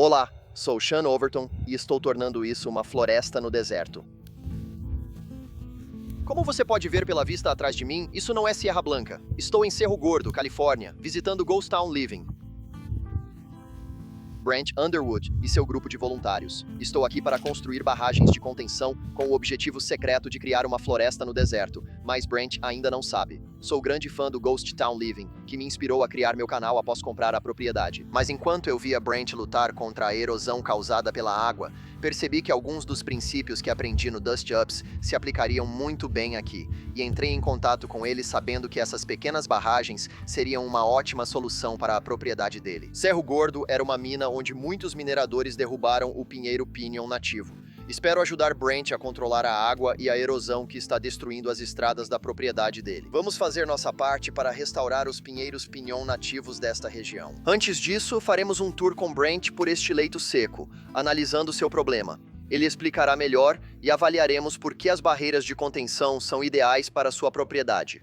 Olá, sou Sean Overton e estou tornando isso uma floresta no deserto. Como você pode ver pela vista atrás de mim, isso não é Sierra Blanca. Estou em Cerro Gordo, Califórnia, visitando Ghost Town Living. Brent Underwood e seu grupo de voluntários. Estou aqui para construir barragens de contenção com o objetivo secreto de criar uma floresta no deserto, mas Brent ainda não sabe. Sou grande fã do Ghost Town Living, que me inspirou a criar meu canal após comprar a propriedade. Mas enquanto eu via Brent lutar contra a erosão causada pela água, percebi que alguns dos princípios que aprendi no Dust Ups se aplicariam muito bem aqui, e entrei em contato com ele sabendo que essas pequenas barragens seriam uma ótima solução para a propriedade dele. Cerro Gordo era uma mina onde muitos mineradores derrubaram o pinheiro pinyon nativo. Espero ajudar Brent a controlar a água e a erosão que está destruindo as estradas da propriedade dele. Vamos fazer nossa parte para restaurar os pinheiros pinyon nativos desta região. Antes disso, faremos um tour com Brent por este leito seco, analisando seu problema. Ele explicará melhor e avaliaremos por que as barreiras de contenção são ideais para sua propriedade.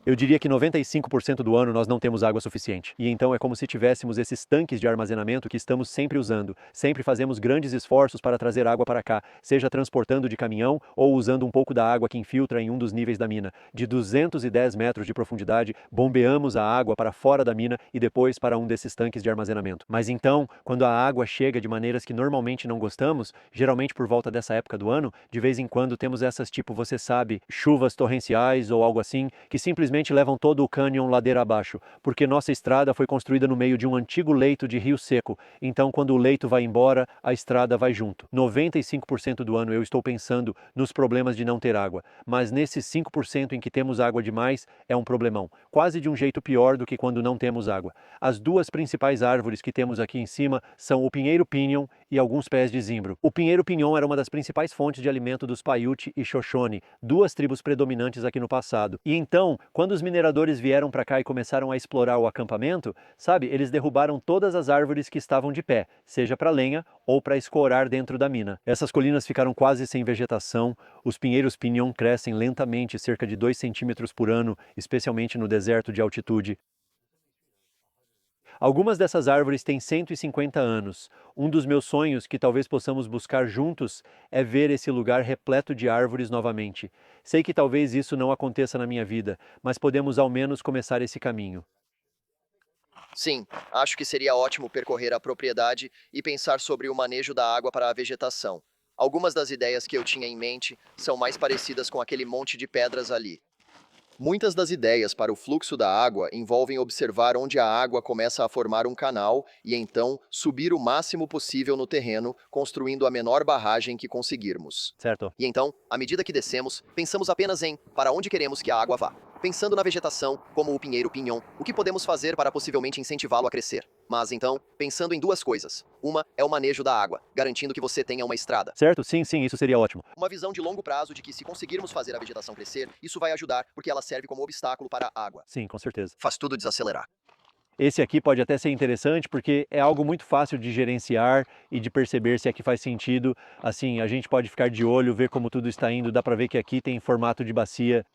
Eu diria que 95% do ano nós não temos água suficiente. E então é como se tivéssemos esses tanques de armazenamento que estamos sempre usando. Sempre fazemos grandes esforços para trazer água para cá, seja transportando de caminhão ou usando um pouco da água que infiltra em um dos níveis da mina. De 210 metros de profundidade, bombeamos a água para fora da mina e depois para um desses tanques de armazenamento. Mas então, quando a água chega de maneiras que normalmente não gostamos, geralmente por volta dessa época do ano, de vez em quando temos essas tipo, você sabe, chuvas torrenciais ou algo assim, que simplesmente levam todo o cânion ladeira abaixo, porque nossa estrada foi construída no meio de um antigo leito de rio seco, então quando o leito vai embora, a estrada vai junto. 95% do ano eu estou pensando nos problemas de não ter água, mas nesses 5% em que temos água demais, é um problemão, quase de um jeito pior do que quando não temos água. As duas principais árvores que temos aqui em cima são o pinheiro pinyon e alguns pés de zimbro. O pinheiro pinyon era uma das principais fontes de alimento dos Paiute e Shoshone, duas tribos predominantes aqui no passado. E então, quando os mineradores vieram para cá e começaram a explorar o acampamento, sabe, eles derrubaram todas as árvores que estavam de pé, seja para lenha ou para escorar dentro da mina. Essas colinas ficaram quase sem vegetação, os pinheiros pinyon crescem lentamente, cerca de 2 centímetros por ano, especialmente no deserto de altitude. Algumas dessas árvores têm 150 anos. Um dos meus sonhos que talvez possamos buscar juntos é ver esse lugar repleto de árvores novamente. Sei que talvez isso não aconteça na minha vida, mas podemos ao menos começar esse caminho. Sim, acho que seria ótimo percorrer a propriedade e pensar sobre o manejo da água para a vegetação. Algumas das ideias que eu tinha em mente são mais parecidas com aquele monte de pedras ali. Muitas das ideias para o fluxo da água envolvem observar onde a água começa a formar um canal e então subir o máximo possível no terreno, construindo a menor barragem que conseguirmos. Certo? E então, à medida que descemos, pensamos apenas em para onde queremos que a água vá. Pensando na vegetação, como o pinheiro pinyon, o que podemos fazer para possivelmente incentivá-lo a crescer. Mas então, pensando em duas coisas. Uma é o manejo da água, garantindo que você tenha uma estrada. Certo? Sim, sim, isso seria ótimo. Uma visão de longo prazo de que se conseguirmos fazer a vegetação crescer, isso vai ajudar porque ela serve como obstáculo para a água. Sim, com certeza. Faz tudo desacelerar. Esse aqui pode até ser interessante porque é algo muito fácil de gerenciar e de perceber se aqui faz sentido. Assim, a gente pode ficar de olho, ver como tudo está indo, dá para ver que aqui tem formato de bacia.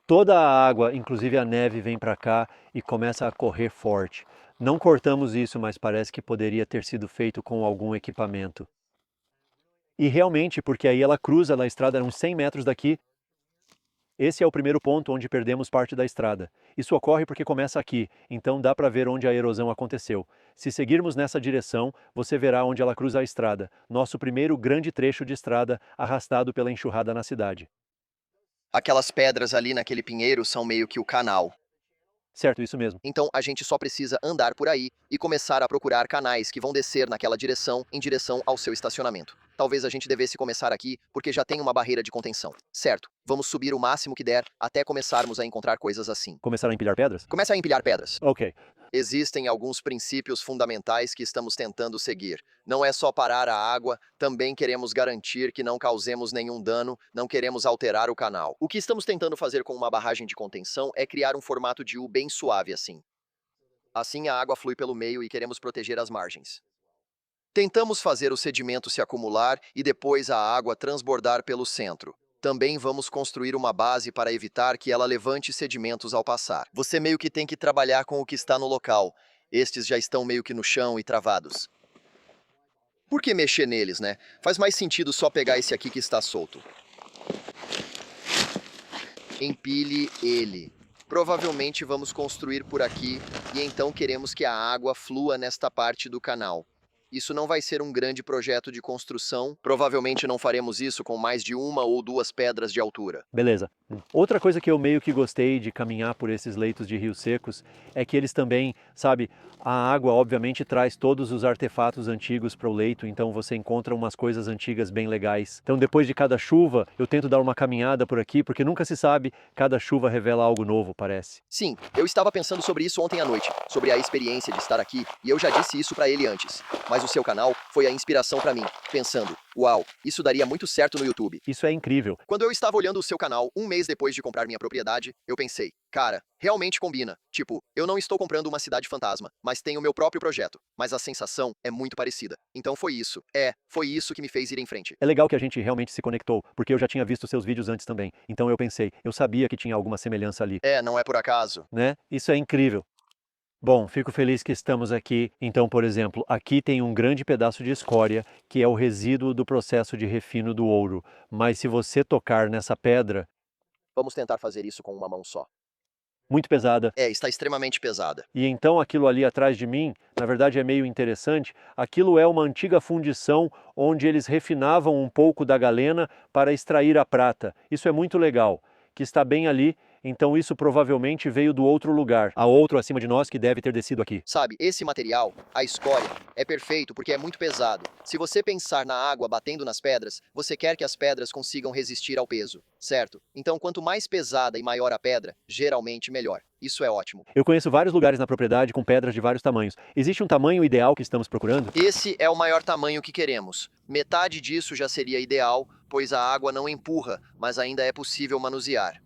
Toda a água, inclusive a neve, vem para cá e começa a correr forte. Não cortamos isso, mas parece que poderia ter sido feito com algum equipamento. E realmente, porque aí ela cruza na estrada uns 100 metros daqui. Esse é o primeiro ponto onde perdemos parte da estrada. Isso ocorre porque começa aqui, então dá para ver onde a erosão aconteceu. Se seguirmos nessa direção, você verá onde ela cruza a estrada, nosso primeiro grande trecho de estrada arrastado pela enxurrada na cidade. Aquelas pedras ali naquele pinheiro são meio que o canal. Certo, isso mesmo. Então a gente só precisa andar por aí e começar a procurar canais que vão descer naquela direção em direção ao seu estacionamento. Talvez a gente devesse começar aqui porque já tem uma barreira de contenção. Certo, vamos subir o máximo que der até começarmos a encontrar coisas assim. Começaram a empilhar pedras? Comece a empilhar pedras. Ok. Existem alguns princípios fundamentais que estamos tentando seguir. Não é só parar a água, também queremos garantir que não causemos nenhum dano, não queremos alterar o canal. O que estamos tentando fazer com uma barragem de contenção é criar um formato de U bem suave assim. Assim a água flui pelo meio e queremos proteger as margens. Tentamos fazer o sedimento se acumular e depois a água transbordar pelo centro. Também vamos construir uma base para evitar que ela levante sedimentos ao passar. Você meio que tem que trabalhar com o que está no local. Estes já estão meio que no chão e travados. Por que mexer neles, né? Faz mais sentido só pegar esse aqui que está solto. Empilhe ele. Provavelmente vamos construir por aqui e então queremos que a água flua nesta parte do canal. Isso não vai ser um grande projeto de construção. Provavelmente não faremos isso com mais de uma ou duas pedras de altura. Beleza. Outra coisa que eu meio que gostei de caminhar por esses leitos de rios secos é que eles também, sabe, a água obviamente traz todos os artefatos antigos para o leito, então você encontra umas coisas antigas bem legais. Então depois de cada chuva, eu tento dar uma caminhada por aqui, porque nunca se sabe, cada chuva revela algo novo, parece. Sim, eu estava pensando sobre isso ontem à noite, sobre a experiência de estar aqui, e eu já disse isso para ele antes. Mas o seu canal foi a inspiração para mim, pensando, uau, isso daria muito certo no YouTube. Isso é incrível. Quando eu estava olhando o seu canal um mês depois de comprar minha propriedade, eu pensei, cara, realmente combina. Tipo, eu não estou comprando uma cidade fantasma, mas tenho meu próprio projeto. Mas a sensação é muito parecida. Então foi isso. Foi isso que me fez ir em frente. É legal que a gente realmente se conectou, porque eu já tinha visto seus vídeos antes também. Então eu pensei, eu sabia que tinha alguma semelhança ali, Não é por acaso. né? Isso é incrível. Bom, fico feliz que estamos aqui. Então, por exemplo, aqui tem um grande pedaço de escória, que é o resíduo do processo de refino do ouro. Mas se você tocar nessa pedra, Vamos tentar fazer isso com uma mão só. muito pesada, Está extremamente pesada. e então aquilo ali atrás de mim, na verdade é meio interessante, aquilo é uma antiga fundição onde eles refinavam um pouco da galena para extrair a prata. Isso é muito legal, que está bem ali, então isso provavelmente veio do outro lugar. Há outro acima de nós que deve ter descido aqui. Sabe, esse material, a escória, é perfeito porque é muito pesado. Se você pensar na água batendo nas pedras, você quer que as pedras consigam resistir ao peso, certo? Então, quanto mais pesada e maior a pedra, geralmente melhor. Isso é ótimo. Eu conheço vários lugares na propriedade com pedras de vários tamanhos. Existe um tamanho ideal que estamos procurando? Esse é o maior tamanho que queremos. Metade disso já seria ideal, pois a água não empurra, mas ainda é possível manusear.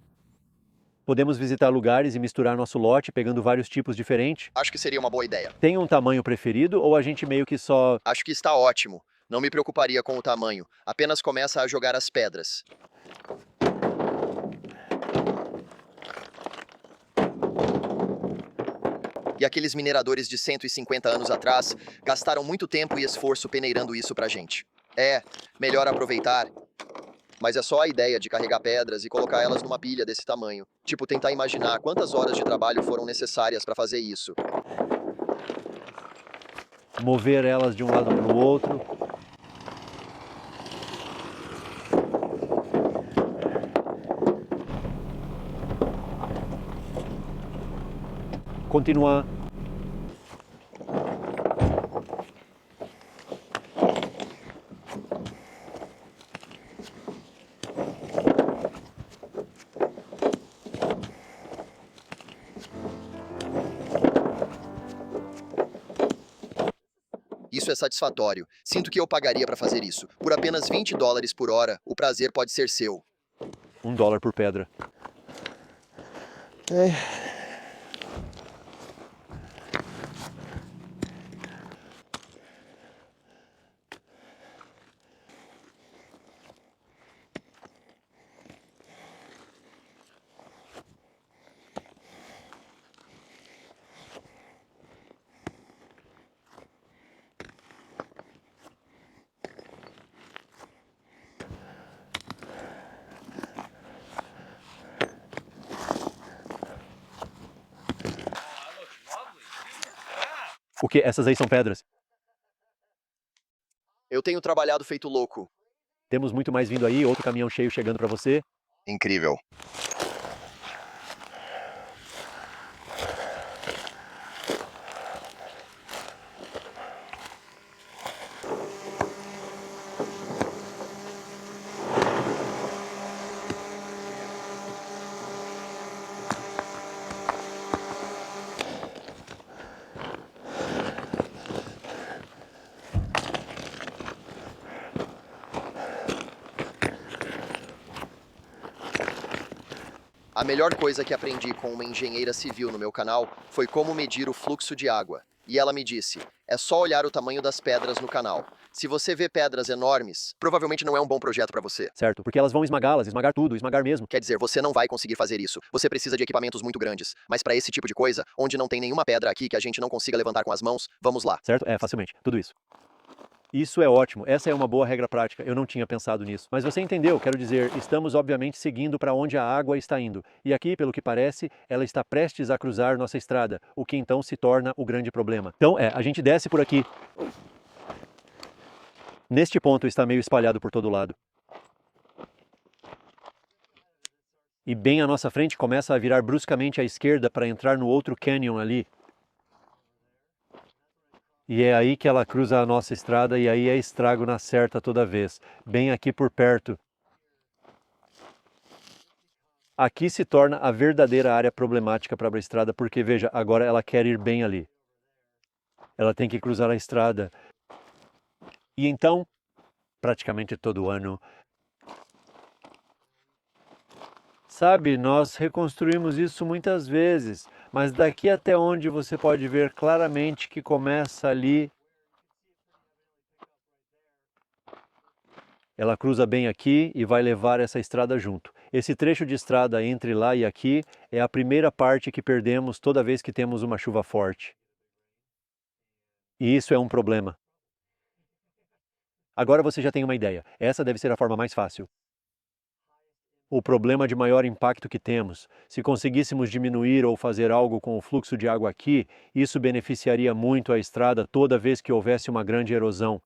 Podemos visitar lugares e misturar nosso lote pegando vários tipos diferentes? Acho que seria uma boa ideia. Tem um tamanho preferido ou a gente meio que só... Acho que está ótimo. Não me preocuparia com o tamanho. Apenas começa a jogar as pedras. E aqueles mineradores de 150 anos atrás gastaram muito tempo e esforço peneirando isso pra gente. Melhor aproveitar. Mas é só a ideia de carregar pedras e colocar elas numa pilha desse tamanho. Tipo, tentar imaginar quantas horas de trabalho foram necessárias para fazer isso. mover elas de um lado para o outro. Continuar. Isso é satisfatório. Sinto que eu pagaria para fazer isso. Por apenas $20 por hora, o prazer pode ser seu. $1 por pedra. O que? Essas aí são pedras? Eu tenho trabalhado feito louco. Temos muito mais vindo aí, outro caminhão cheio chegando para você. Incrível. A melhor coisa que aprendi com uma engenheira civil no meu canal foi como medir o fluxo de água. e ela me disse: é só olhar o tamanho das pedras no canal. Se você vê pedras enormes, provavelmente não é um bom projeto para você. Certo, porque elas vão esmagá-las, esmagar tudo, esmagar mesmo. Quer dizer, você não vai conseguir fazer isso. Você precisa de equipamentos muito grandes. Mas para esse tipo de coisa, onde não tem nenhuma pedra aqui que a gente não consiga levantar com as mãos, vamos lá. Certo? É, facilmente, tudo isso. Isso é ótimo, essa é uma boa regra prática, eu não tinha pensado nisso. Mas você entendeu, quero dizer, estamos obviamente seguindo para onde a água está indo. E aqui, pelo que parece, ela está prestes a cruzar nossa estrada, o que então se torna o grande problema. Então, a gente desce por aqui. Neste ponto está meio espalhado por todo lado. E bem à nossa frente começa a virar bruscamente à esquerda para entrar no outro canyon ali. E é aí que ela cruza a nossa estrada e aí é estrago na certa toda vez, bem aqui por perto. Aqui se torna a verdadeira área problemática para a estrada, porque veja, agora ela quer ir bem ali. Ela tem que cruzar a estrada. E então, praticamente todo ano, sabe, nós reconstruímos isso muitas vezes, mas daqui até onde você pode ver claramente que começa ali. Ela cruza bem aqui e vai levar essa estrada junto. Esse trecho de estrada entre lá e aqui é a primeira parte que perdemos toda vez que temos uma chuva forte. E isso é um problema. Agora você já tem uma ideia. Essa deve ser a forma mais fácil. O problema de maior impacto que temos, se conseguíssemos diminuir ou fazer algo com o fluxo de água aqui, isso beneficiaria muito a estrada toda vez que houvesse uma grande erosão.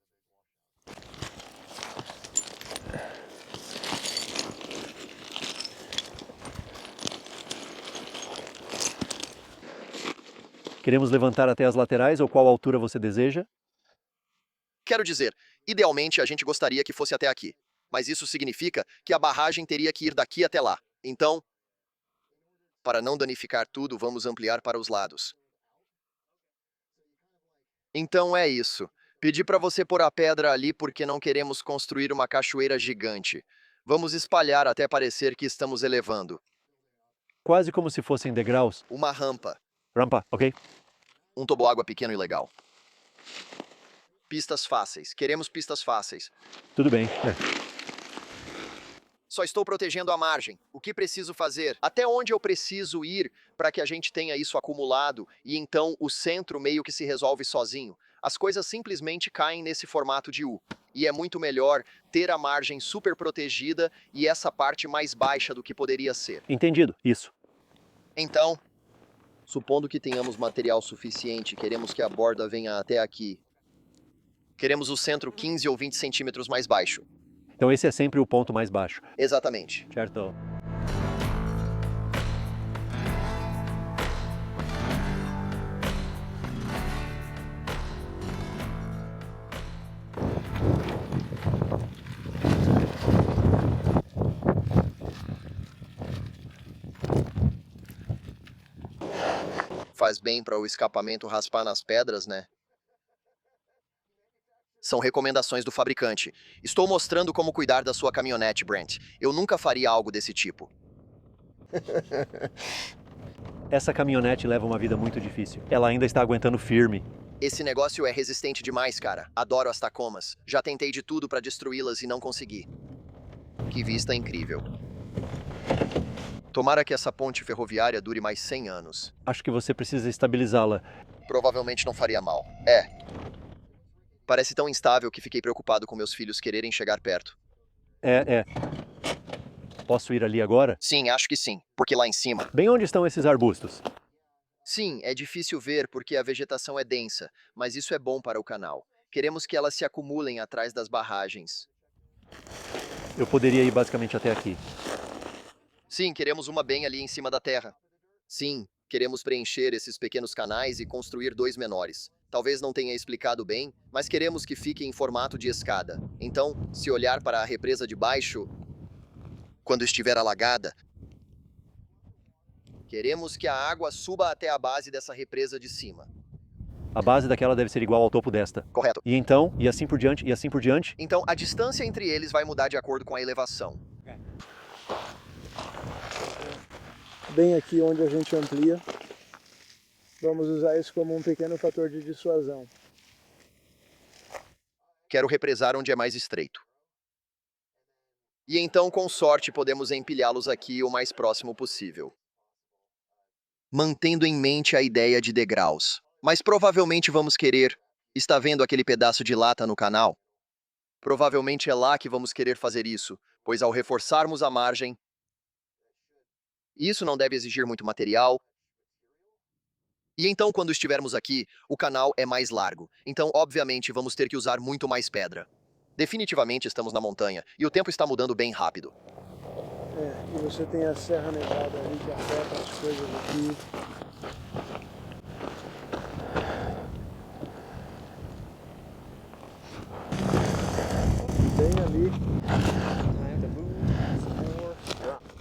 Queremos levantar até as laterais ou qual altura você deseja? Quero dizer, idealmente a gente gostaria que fosse até aqui. Mas isso significa que a barragem teria que ir daqui até lá. Então, para não danificar tudo, vamos ampliar para os lados. Então é isso. Pedi para você pôr a pedra ali porque não queremos construir uma cachoeira gigante. Vamos espalhar até parecer que estamos elevando. Quase como se fossem degraus. Uma rampa. Rampa, ok? Um toboágua pequeno e legal. Pistas fáceis. Queremos pistas fáceis. Tudo bem. Só estou protegendo a margem. O que preciso fazer? Até onde eu preciso ir para que a gente tenha isso acumulado e então o centro meio que se resolve sozinho? As coisas simplesmente caem nesse formato de U. E é muito melhor ter a margem super protegida e essa parte mais baixa do que poderia ser. Entendido, isso. Então, supondo que tenhamos material suficiente, queremos que a borda venha até aqui. Queremos o centro 15 ou 20 centímetros mais baixo. Então esse é sempre o ponto mais baixo. Exatamente. Certo. Faz bem para o escapamento raspar nas pedras, né? São recomendações do fabricante. Estou mostrando como cuidar da sua caminhonete, Brent. Eu nunca faria algo desse tipo. Essa caminhonete leva uma vida muito difícil. Ela ainda está aguentando firme. Esse negócio é resistente demais, cara. Adoro as Tacomas. Já tentei de tudo para destruí-las e não consegui. Que vista incrível. Tomara que essa ponte ferroviária dure mais 100 anos. Acho que você precisa estabilizá-la. Provavelmente não faria mal. É. Parece tão instável que fiquei preocupado com meus filhos quererem chegar perto. Posso ir ali agora? Sim, acho que sim. Porque lá em cima... Bem onde estão esses arbustos? Sim, é difícil ver porque a vegetação é densa, mas isso é bom para o canal. Queremos que elas se acumulem atrás das barragens. Eu poderia ir basicamente até aqui. Sim, queremos uma bem ali em cima da terra. Sim, queremos preencher esses pequenos canais e construir 2 menores. Talvez não tenha explicado bem, mas queremos que fique em formato de escada. Então, se olhar para a represa de baixo, quando estiver alagada, queremos que a água suba até a base dessa represa de cima. A base daquela deve ser igual ao topo desta. Correto. E então, e assim por diante, e assim por diante. Então, a distância entre eles vai mudar de acordo com a elevação. Bem aqui onde a gente amplia. Vamos usar isso como um pequeno fator de dissuasão. Quero represar onde é mais estreito. E então, com sorte, podemos empilhá-los aqui o mais próximo possível. Mantendo em mente a ideia de degraus. Mas provavelmente vamos querer... Está vendo aquele pedaço de lata no canal? Provavelmente é lá que vamos querer fazer isso, pois ao reforçarmos a margem... Isso não deve exigir muito material. E então, quando estivermos aqui, o canal é mais largo. Então, obviamente, vamos ter que usar muito mais pedra. Definitivamente estamos na montanha, e o tempo está mudando bem rápido. E você tem a Serra Nevada ali que afeta as coisas aqui. Bem ali.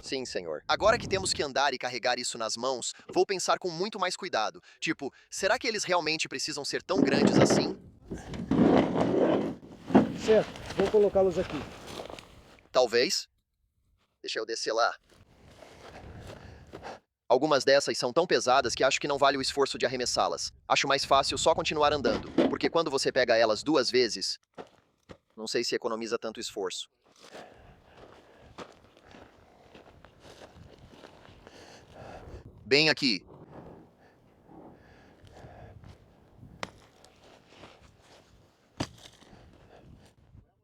Sim, senhor. Agora que temos que andar e carregar isso nas mãos, vou pensar com muito mais cuidado. Tipo, será que eles realmente precisam ser tão grandes assim? Certo, vou colocá-los aqui. Talvez. Deixa eu descer lá. Algumas dessas são tão pesadas que acho que não vale o esforço de arremessá-las. Acho mais fácil só continuar andando, porque quando você pega elas 2 vezes, não sei se economiza tanto esforço. Bem aqui.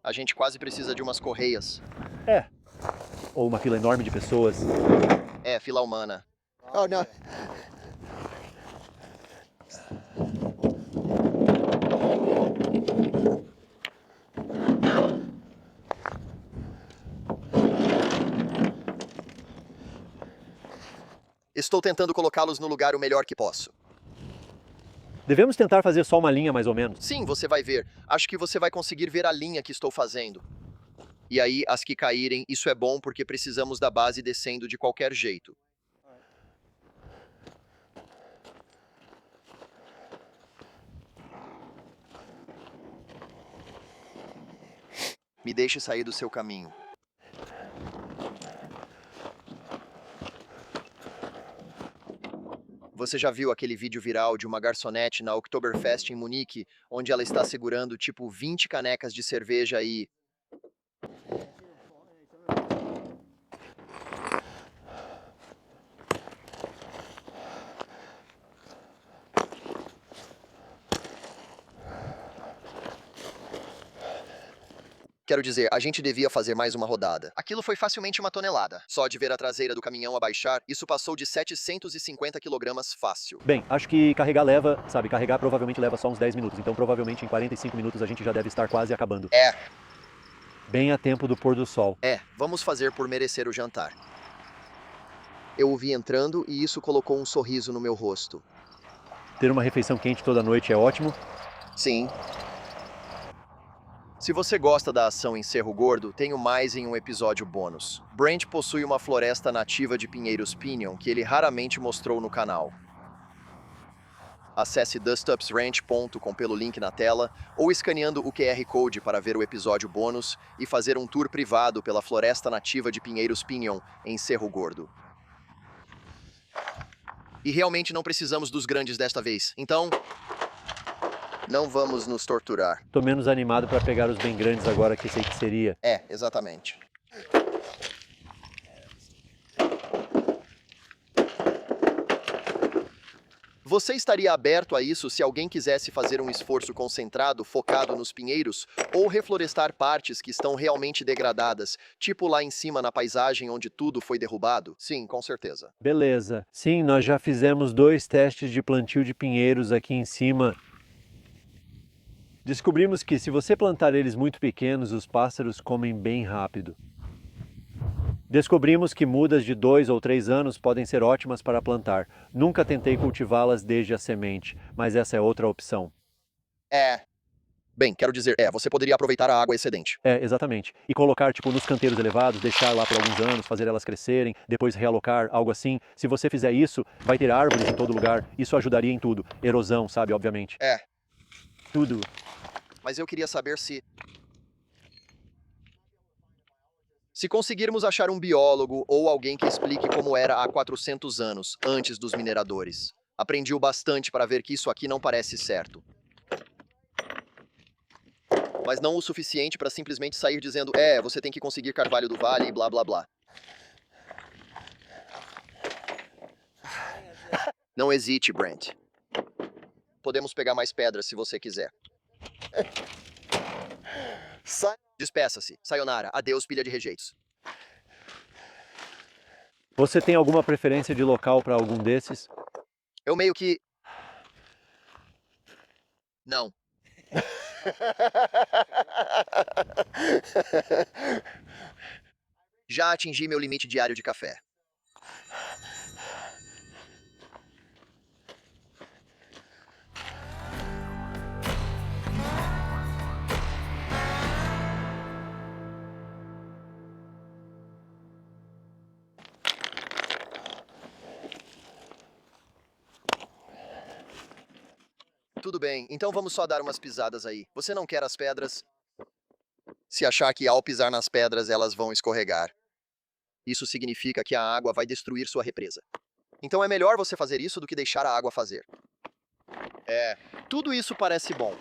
A gente quase precisa de umas correias. Ou uma fila enorme de pessoas. É, fila humana. Oh, não. Estou tentando colocá-los no lugar o melhor que posso. Devemos tentar fazer só uma linha mais ou menos. Sim, você vai ver. Acho que você vai conseguir ver a linha que estou fazendo. E aí, as que caírem, isso é bom porque precisamos da base descendo de qualquer jeito. Me deixe sair do seu caminho. Você já viu aquele vídeo viral de uma garçonete na Oktoberfest em Munique, onde ela está segurando tipo 20 canecas de cerveja e... Quero dizer, a gente devia fazer mais uma rodada. Aquilo foi facilmente 1 tonelada. Só de ver a traseira do caminhão abaixar, isso passou de 750 quilogramas fácil. Bem, acho que carregar leva, sabe, carregar provavelmente leva só uns 10 minutos, então provavelmente em 45 minutos a gente já deve estar quase acabando. Bem a tempo do pôr do sol. Vamos fazer por merecer o jantar. Eu o vi entrando e isso colocou um sorriso no meu rosto. Ter uma refeição quente toda noite é ótimo. Sim. Se você gosta da ação em Cerro Gordo, tenho mais em um episódio bônus. Brent possui uma floresta nativa de pinheiros Pinion que ele raramente mostrou no canal. Acesse dustupsranch.com pelo link na tela ou escaneando o QR Code para ver o episódio bônus e fazer um tour privado pela floresta nativa de pinheiros Pinion em Cerro Gordo. E realmente não precisamos dos grandes desta vez, então... não vamos nos torturar. Tô menos animado para pegar os bem grandes agora que sei que seria. Exatamente. Você estaria aberto a isso se alguém quisesse fazer um esforço concentrado, focado nos pinheiros, ou reflorestar partes que estão realmente degradadas, tipo lá em cima na paisagem onde tudo foi derrubado? Sim, com certeza. Beleza. Sim, nós já fizemos 2 testes de plantio de pinheiros aqui em cima. Descobrimos que se você plantar eles muito pequenos, os pássaros comem bem rápido. Descobrimos que mudas de 2 ou 3 anos podem ser ótimas para plantar. Nunca tentei cultivá-las desde a semente, mas essa é outra opção. Bem, quero dizer, você poderia aproveitar a água excedente. Exatamente. E colocar, tipo, nos canteiros elevados, deixar lá por alguns anos, fazer elas crescerem, depois realocar, algo assim. Se você fizer isso, vai ter árvores em todo lugar. Isso ajudaria em tudo. Erosão, sabe, obviamente. Tudo. Mas eu queria saber se conseguirmos achar um biólogo ou alguém que explique como era há 400 anos, antes dos mineradores. Aprendi o bastante para ver que isso aqui não parece certo. Mas não o suficiente para simplesmente sair dizendo, você tem que conseguir Carvalho do Vale e blá blá blá. Não hesite, Brent. Podemos pegar mais pedras se você quiser. Despeça-se. Sayonara. Adeus, pilha de rejeitos. Você tem alguma preferência de local para algum desses? Eu meio que... Não. Já atingi meu limite diário de café. Tudo bem, então vamos só dar umas pisadas aí. Você não quer as pedras? Se achar que ao pisar nas pedras elas vão escorregar. Isso significa que a água vai destruir sua represa. Então é melhor você fazer isso do que deixar a água fazer. Tudo isso parece bom.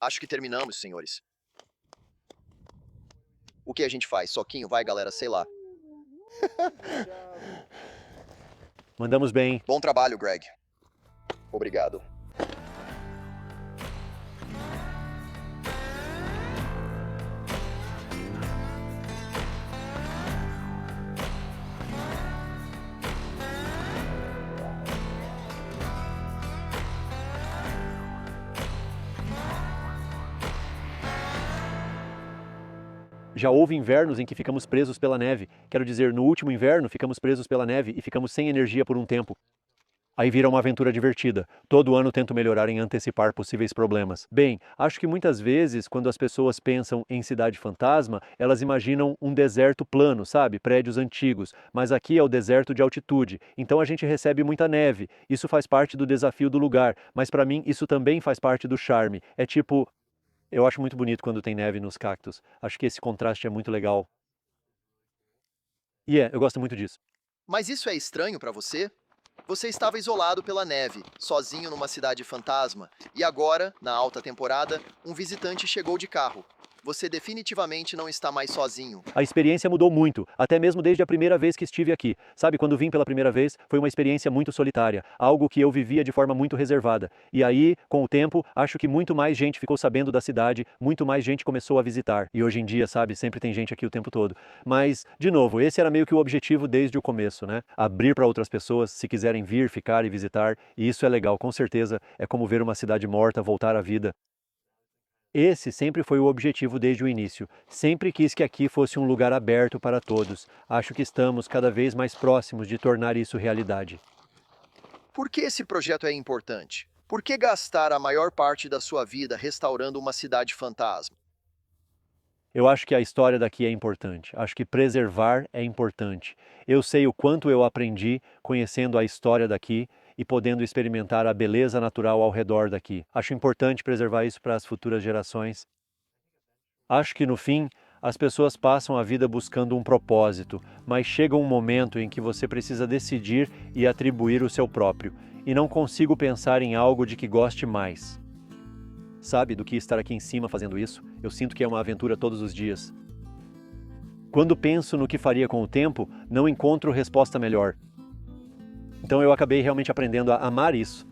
Acho que terminamos, senhores. O que a gente faz? Soquinho? Vai, galera, sei lá. Mandamos bem. Bom trabalho, Greg. Obrigado. Já houve invernos em que ficamos presos pela neve. Quero dizer, no último inverno ficamos presos pela neve e ficamos sem energia por um tempo. Aí vira uma aventura divertida. Todo ano tento melhorar em antecipar possíveis problemas. Bem, acho que muitas vezes, quando as pessoas pensam em cidade fantasma, elas imaginam um deserto plano, sabe? Prédios antigos. Mas aqui é o deserto de altitude. Então a gente recebe muita neve. Isso faz parte do desafio do lugar. Mas para mim, isso também faz parte do charme. É tipo... Eu acho muito bonito quando tem neve nos cactos. Acho que esse contraste é muito legal. E eu gosto muito disso. Mas isso é estranho pra você? Você estava isolado pela neve, sozinho numa cidade fantasma, e agora, na alta temporada, um visitante chegou de carro. Você definitivamente não está mais sozinho. A experiência mudou muito, até mesmo desde a primeira vez que estive aqui. Sabe, quando vim pela primeira vez, foi uma experiência muito solitária, algo que eu vivia de forma muito reservada. E aí, com o tempo, acho que muito mais gente ficou sabendo da cidade, muito mais gente começou a visitar. E hoje em dia, sabe, sempre tem gente aqui o tempo todo. Mas, de novo, esse era meio que o objetivo desde o começo, né? Abrir para outras pessoas, se quiserem vir, ficar e visitar. E isso é legal, com certeza, é como ver uma cidade morta voltar à vida. Esse sempre foi o objetivo desde o início. Sempre quis que aqui fosse um lugar aberto para todos. Acho que estamos cada vez mais próximos de tornar isso realidade. Por que esse projeto é importante? Por que gastar a maior parte da sua vida restaurando uma cidade fantasma? Eu acho que a história daqui é importante. Acho que preservar é importante. Eu sei o quanto eu aprendi conhecendo a história daqui e podendo experimentar a beleza natural ao redor daqui. Acho importante preservar isso para as futuras gerações. Acho que no fim, as pessoas passam a vida buscando um propósito, mas chega um momento em que você precisa decidir e atribuir o seu próprio. E não consigo pensar em algo de que goste mais. Sabe, do que estar aqui em cima fazendo isso? Eu sinto que é uma aventura todos os dias. Quando penso no que faria com o tempo, não encontro resposta melhor. Então eu acabei realmente aprendendo a amar isso.